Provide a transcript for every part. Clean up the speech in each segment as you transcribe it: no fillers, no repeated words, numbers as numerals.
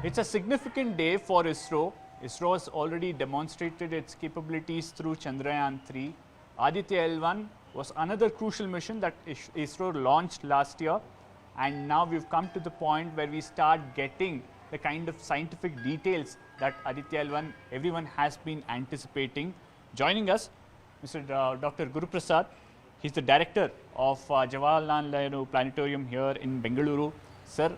It's a significant day for ISRO. ISRO has already demonstrated its capabilities through Chandrayaan-3. Aditya L1 was another crucial mission that ISRO launched last year, and now we've come to the point where we start getting the kind of scientific details that Aditya L1 everyone has been anticipating. Joining us, Mr. Dr. Guruprasad. He's the director of Jawaharlal Nehru Planetarium here in Bengaluru. Sir,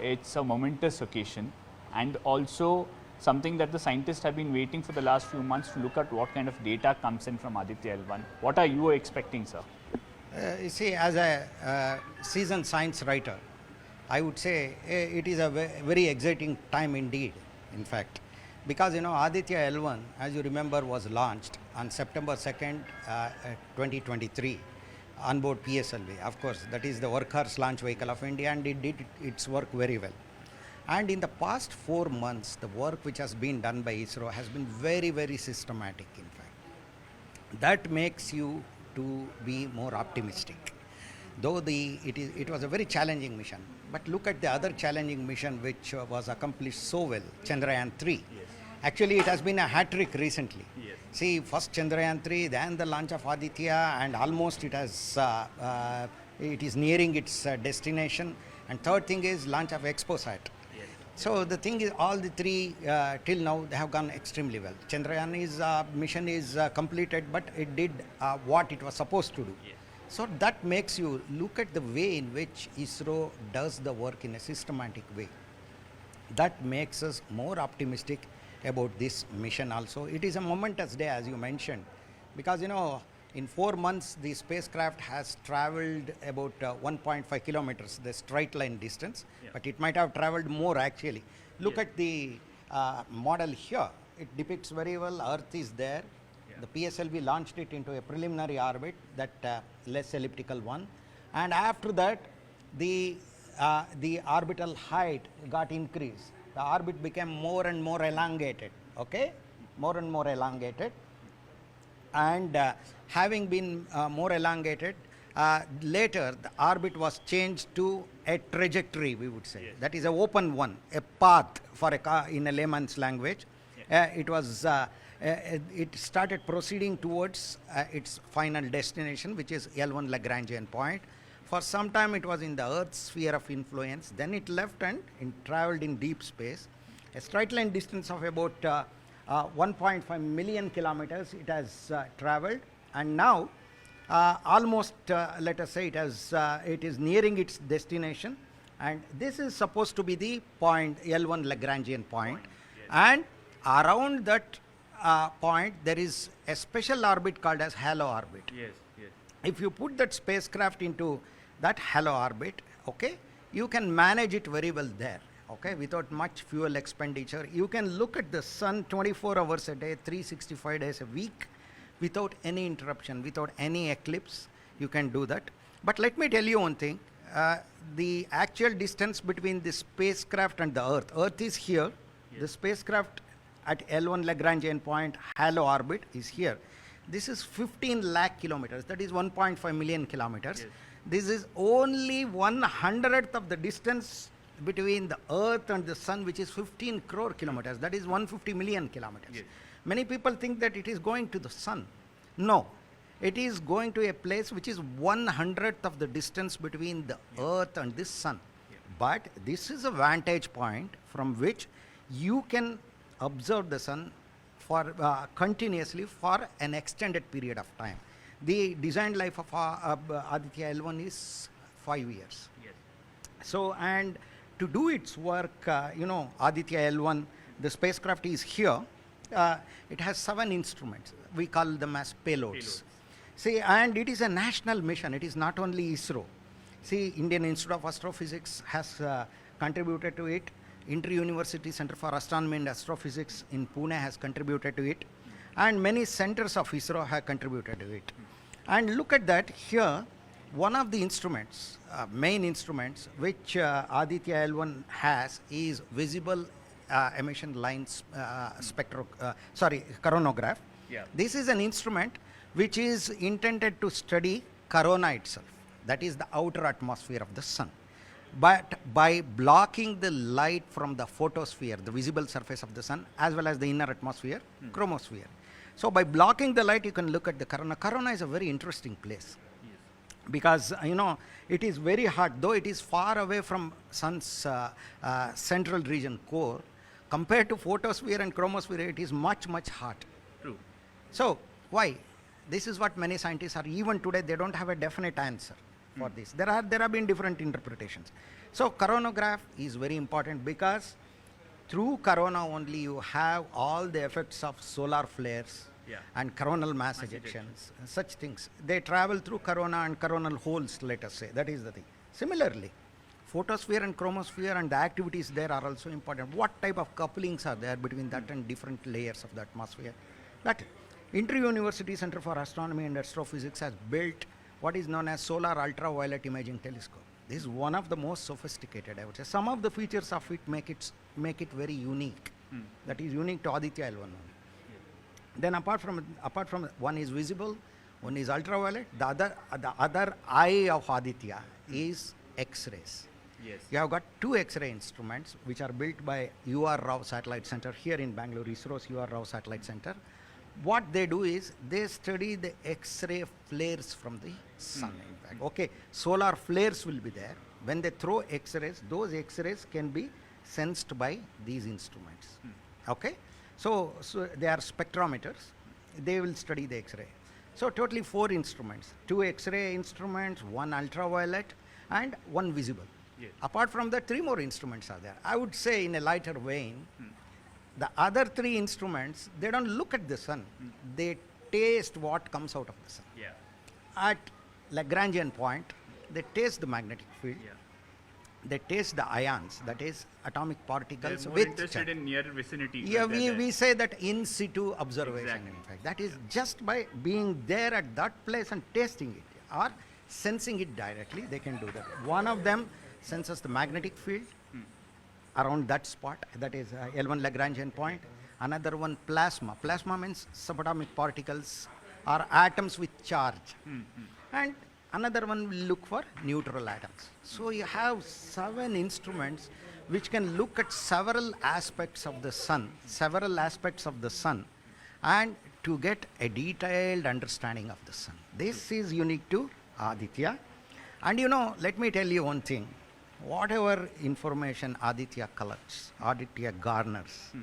it's a momentous occasion and also something that the scientists have been waiting for the last few months to look at what kind of data comes in from Aditya L1. What are you expecting, sir? You see, as a seasoned science writer, I would say it is a very exciting time indeed, in fact. Because, Aditya L1, as you remember, was launched on September 2nd, 2023 on board PSLV. Of course, that is the workhorse launch vehicle of India, and it did its work very well. And in the past 4 months, the work which has been done by ISRO has been very, very systematic, in fact. That makes you to be more optimistic. Though it was a very challenging mission, but look at the other challenging mission which was accomplished so well, Chandrayaan-3. Yes. Actually, it has been a hat-trick recently. Yes. See, first Chandrayaan-3, then the launch of Aditya, and almost it is nearing its destination. And third thing is launch of Exposat. Yes. So the thing is, all the three till now they have gone extremely well. Chandrayaan mission is completed, but it did what it was supposed to do. Yes. So that makes you look at the way in which ISRO does the work in a systematic way. That makes us more optimistic about this mission also. It is a momentous day, as you mentioned, because in 4 months the spacecraft has traveled about 1.5 kilometers, the straight line distance, but it might have traveled more actually. Look at the model here. It depicts very well. Earth is there. The PSLV launched it into a preliminary orbit, that less elliptical one, and after that the orbital height got increased. The orbit became more and more elongated, okay? More and more elongated. And having been more elongated, later the orbit was changed to a trajectory, we would say. Yes. That is an open one, a path for a car in a layman's language. Yes. It started proceeding towards its final destination, which is L1 Lagrangian point. For some time it was in the Earth's sphere of influence, then it left and traveled in deep space. A straight line distance of about 1.5 million kilometers it has traveled, and now almost let us say it is nearing its destination, and this is supposed to be the point, L1 Lagrangian point. Yes. And around that point there is a special orbit called as halo orbit. Yes, yes. If you put that spacecraft into that halo orbit, okay, you can manage it very well there, okay, without much fuel expenditure. You can look at the sun 24 hours a day, 365 days a week, without any interruption, without any eclipse. You can do that. But let me tell you one thing, the actual distance between the spacecraft and the Earth is here. Yes. The spacecraft at L1 Lagrangian point, halo orbit, is here. This is 15 lakh kilometers, that is 1.5 million kilometers. Yes. This is only 1/100th of the distance between the Earth and the Sun, which is 15 crore kilometers, that is 150 million kilometers. Yes. Many people think that it is going to the Sun. No, it is going to a place which is 1/100th of the distance between the Earth and the Sun. But this is a vantage point from which you can observe the Sun for continuously for an extended period of time. The design life of Aditya L1 is 5 years. Yes. So, and to do its work, Aditya L1, the spacecraft is here. It has 7 instruments. We call them as payloads. See, and it is a national mission. It is not only ISRO. See, Indian Institute of Astrophysics has contributed to it. Inter-University Center for Astronomy and Astrophysics in Pune has contributed to it, and many centers of ISRO have contributed to it. And look at that here, one of the instruments, main instruments, which Aditya L1 has is visible emission lines coronagraph. Yeah. This is an instrument which is intended to study corona itself, that is the outer atmosphere of the sun. But by blocking the light from the photosphere, the visible surface of the sun, as well as the inner atmosphere, chromosphere. So by blocking the light, you can look at the corona. Corona is a very interesting place because it is very hot, though it is far away from sun's central region core. Compared to photosphere and chromosphere, it is much hot. True. So why? This is what many scientists are, even today, they don't have a definite answer for this. There have been different interpretations. So coronagraph is very important because through corona only you have all the effects of solar flares and coronal mass ejections, such things. They travel through corona and coronal holes, let us say. That is the thing. Similarly, photosphere and chromosphere and the activities there are also important. What type of couplings are there between that and different layers of the atmosphere? That Inter-University Center for Astronomy and Astrophysics has built what is known as Solar Ultraviolet Imaging Telescope. This is one of the most sophisticated, I would say. Some of the features of it make it very unique. That is unique to Aditya L1 only. Then apart from one is visible, one is ultraviolet, the other eye of Aditya is X-rays. Yes. You have got two X-ray instruments which are built by U.R. Rao Satellite Center here in Bangalore, ISRO's U.R. Rao Satellite Center. What they do is they study the X-ray flares from the sun. In fact, okay, solar flares will be there. When they throw X-rays, those X-rays can be sensed by these instruments. Okay, so they are spectrometers. They will study the X-ray. So totally 4 instruments: 2 X-ray instruments, 1 ultraviolet, and 1 visible. Yes. Apart from that, 3 more instruments are there. I would say, in a lighter vein, the other 3 instruments, they don't look at the sun. They taste what comes out of the sun. Yeah. At Lagrangian point, they taste the magnetic field. Yeah. They taste the ions, that is atomic particles. They're more interested in near vicinity. Yeah, we say that in situ observation. Exactly. In fact, that is just by being there at that place and tasting it or sensing it directly, they can do that. One of them senses the magnetic field around that spot, that is L1 Lagrangian point. Another one, plasma. Plasma means subatomic particles or atoms with charge. And another one will look for neutral atoms. So you have 7 instruments which can look at several aspects of the sun, and to get a detailed understanding of the sun. This is unique to Aditya. And let me tell you one thing. Whatever information Aditya collects, Aditya garners,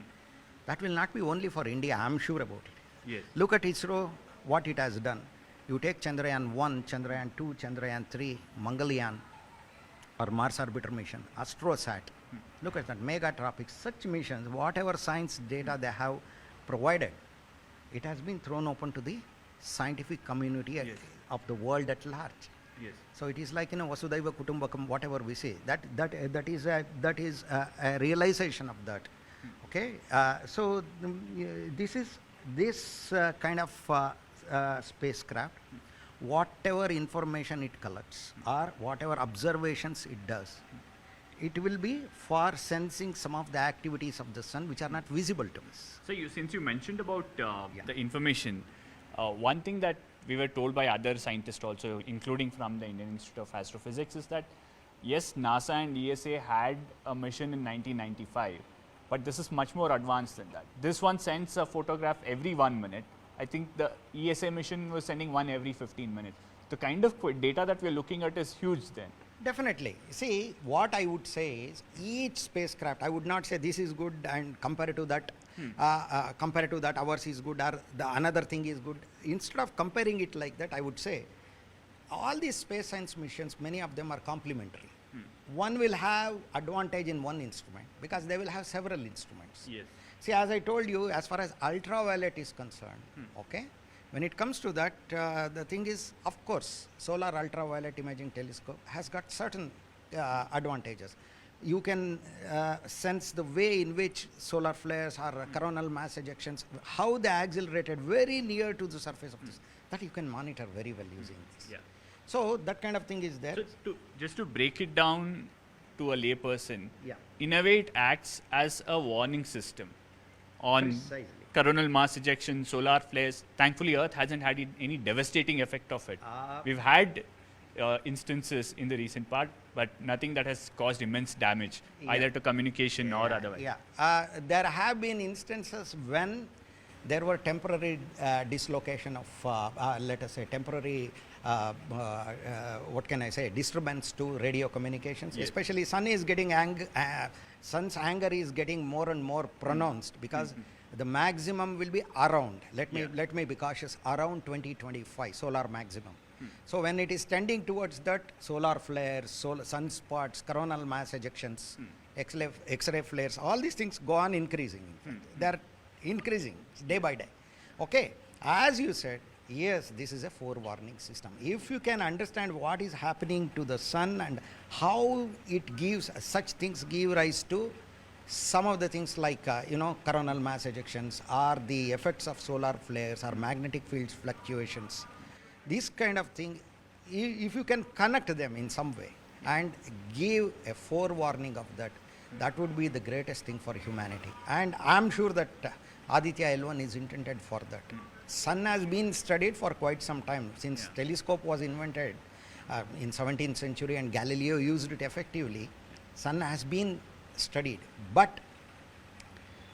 that will not be only for India, I am sure about it. Yes. Look at ISRO, what it has done. You take Chandrayaan 1, Chandrayaan 2, Chandrayaan 3, Mangalyaan, or Mars Orbiter mission, AstroSat. Look at that, Megatropics, such missions, whatever science data they have provided, it has been thrown open to the scientific community of the world at large. Yes. So it is like Vasudhaiva Kutumbakam, whatever we say. That is a realization of that. Okay. So this kind of spacecraft, whatever information it collects or whatever observations it does, it will be for sensing some of the activities of the sun which are not visible to us. So since you mentioned about the information, one thing that we were told by other scientists also, including from the Indian Institute of Astrophysics, is that yes, NASA and ESA had a mission in 1995, but this is much more advanced than that. This one sends a photograph every 1 minute. I think the ESA mission was sending one every 15 minutes. The kind of data that we're looking at is huge then. Definitely. See, what I would say is each spacecraft, I would not say this is good and compared to that ours is good or the another thing is good. Instead of comparing it like that, I would say all these space science missions, many of them are complementary. One will have advantage in one instrument because they will have several instruments. Yes. See, as I told you, as far as ultraviolet is concerned, okay, when it comes to that, the thing is, of course, Solar Ultraviolet Imaging Telescope has got certain advantages. You can sense the way in which solar flares or coronal mass ejections, how they accelerated very near to the surface of this, that you can monitor very well using this. Yeah. So that kind of thing is there. So just to break it down to a layperson, Yeah. in a way it acts as a warning system on Precisely. coronal mass ejection, solar flares. Thankfully, Earth hasn't had any devastating effect of it. We've had instances in the recent but nothing that has caused immense damage, either to communication or otherwise. Yeah, there have been instances when there were temporary dislocation of, let us say, temporary, what can I say, disturbance to radio communications. Yes. Especially sun's anger is getting more and more pronounced because the maximum will be around. Let me be cautious. Around 2025 solar maximum. So when it is tending towards that, solar flares, sunspots, coronal mass ejections, X-ray flares, all these things go on increasing. They are increasing day by day. Okay, as you said, yes, this is a forewarning system. If you can understand what is happening to the sun and how it gives, such things give rise to some of the things like, coronal mass ejections or the effects of solar flares or magnetic field fluctuations, this kind of thing, if you can connect them in some way and give a forewarning of that, that would be the greatest thing for humanity. And I'm sure that Aditya L1 is intended for that. Sun has been studied for quite some time since telescope was invented in 17th century and Galileo used it effectively. Sun has been studied, but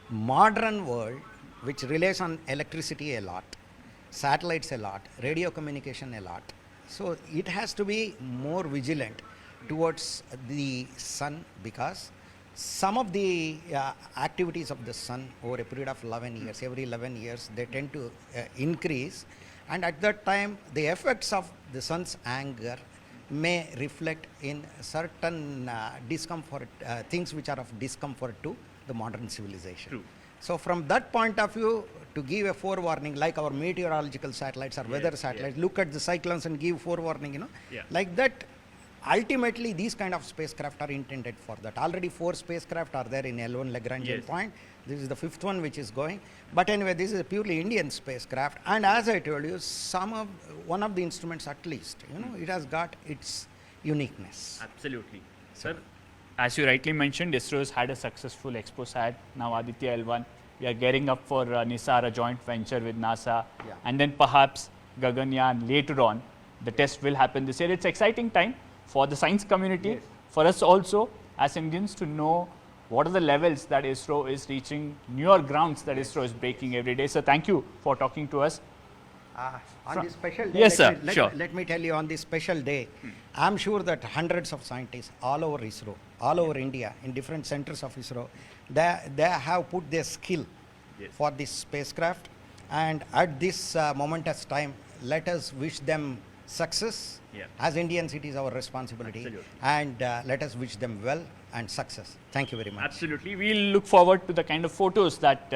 modern world, which relies on electricity a lot, satellites a lot, radio communication a lot, so it has to be more vigilant towards the sun, because some of the activities of the sun over a period of 11 years, every 11 years, they tend to increase, and at that time the effects of the sun's anger may reflect in certain discomfort, things which are of discomfort to the modern civilization. True. So from that point of view, to give a forewarning, like our meteorological satellites or weather satellites, look at the cyclones and give forewarning, like that. Ultimately, these kind of spacecraft are intended for that. Already 4 spacecraft are there in L1 Lagrangian point. This is the 5th one which is going. But anyway, this is a purely Indian spacecraft. And as I told you, one of the instruments at least, it has got its uniqueness. Absolutely. Sir, as you rightly mentioned, ISRO has had a successful ExpoSat. Now Aditya L1, we are gearing up for NISAR, a joint venture with NASA. Yeah. And then perhaps Gaganyaan later on. The test will happen this year. It's exciting time for the science community, for us also as Indians to know what are the levels that ISRO is reaching, newer grounds that ISRO is breaking every day. So thank you for talking to us. On this special day, Yes, sir. Sure. Let me tell you, on this special day, I'm sure that hundreds of scientists all over ISRO, all over India, in different centers of ISRO, they have put their skill for this spacecraft. And at this momentous time, let us wish them success. As Indians, it is our responsibility. Absolutely. And let us wish them well and success. Thank you very much. Absolutely. We'll look forward to the kind of photos that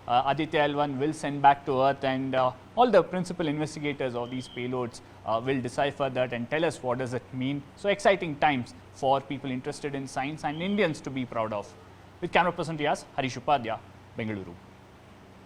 Aditya L1 will send back to Earth, and all the principal investigators of these payloads will decipher that and tell us what does it mean. So exciting times for people interested in science and Indians to be proud of. With camera person Riaz, Harish Upadhyaya, Bengaluru.